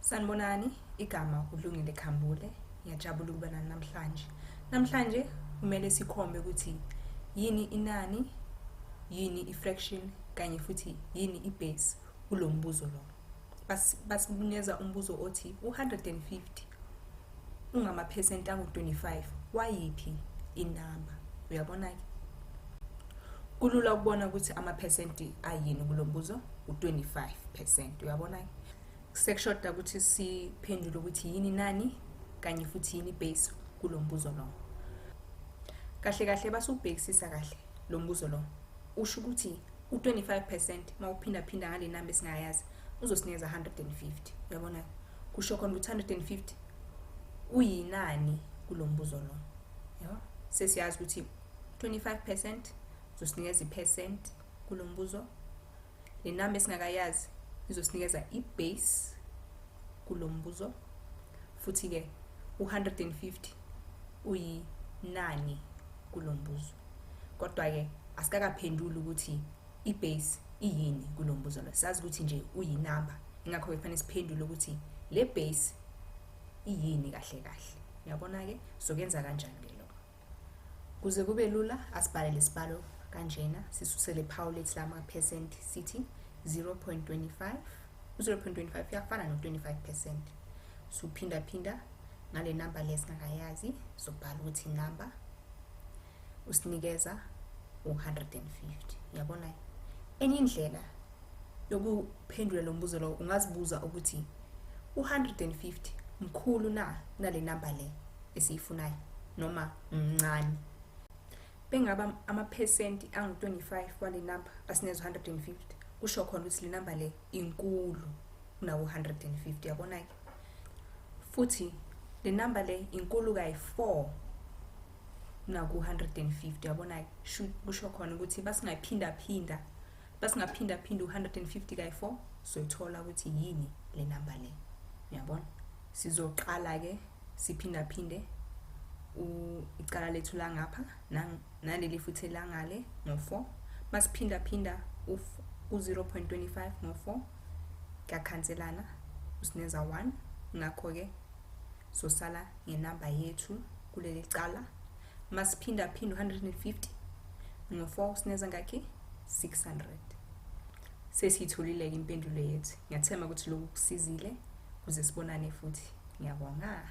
Sanibonani, igama uLungile Khambule. Ngiyajabula ukuba nani namhlanje. Namhlanje kumele sikhombe ukuthi yini inani, yini ifraction kanye futhi yini ibase kulo mbuzo lo. Basibunyeza umbuzo othi u150 ungamaphesenti angu25 wayiphi inamba. Uyabona ke? Kulula ukubona ukuthi amaphesenti ayini kulo mbuzo u25%. Uyabona ke? Sekushoda ukuthi siphendule ukuthi yini inani kanye futhi yini ibase kulo mbuzo lo. Kahle kahle basubhekisisa kahle lo mbuzo lo. Usho ukuthi u25% mawuphinda phinda ngale namba esingayazi uzosinikeza 150. Uyabona? Kusho khona ukuthi 150 uyinani kulo mbuzo lo. Yebo? Sesiyazi ukuthi 25% uzosinikeza ipercent kulo mbuzo. Le namba esingakayazi izosinikeza ibase kulo mbuzo. Futhi ke u150 uyinani kulo mbuzo. Kodwa ke asikakaphendula ukuthi ibase iyini kulo mbuzo lo. Sazi ukuthi nje uyinamba. Ingakho kufanele siphendule ukuthi le base iyini kahle kahle. Uyabona ke? Sokuyenza kanjani ke lokho? Kuze kube lula asibhale lesibalo kanjena sisusele iphawu lethu lamaphesenti sithi 0.25. U0.25 uyafana no25%. Suphinda phinda ngale namba lesingakayazi sobhala ukuthi inamba usinikeza u150. Uyabona? Enye indlela yokuphendula lo mbuzo lo ungazibuza ukuthi u150 mkhulu na nale namba le esiyifunayo noma mncane. Bengaba amaphesenti angu25 wale namba asineza 150 kusho khona ukuthi le namba le inkulu kunawo 150. Uyabona ke? Futhi le namba le inkulu kayi4 naku 150. Uyabona ke? Kusho khona ukuthi basingaphinda phinda u150 kayi4 soyithola ukuthi yini le namba le. Uyabona? Sizoqala ke siphinda phinde icala lethu la ngapha naleli futhi la ngale ngo4. Masiphinda phinda u0.25 ngo4 kuyakhanselana usineza 1. Ngakho ke sosala ngenamba yethu kuleli cala. Masiphinda phinda u150 ngo4 usineza ngakhi 600. Sesitholile ke impendulo yethu. Ngiyathemba ukuthi lokhu kusizile kuze sibonane futhi. Ngiyabonga.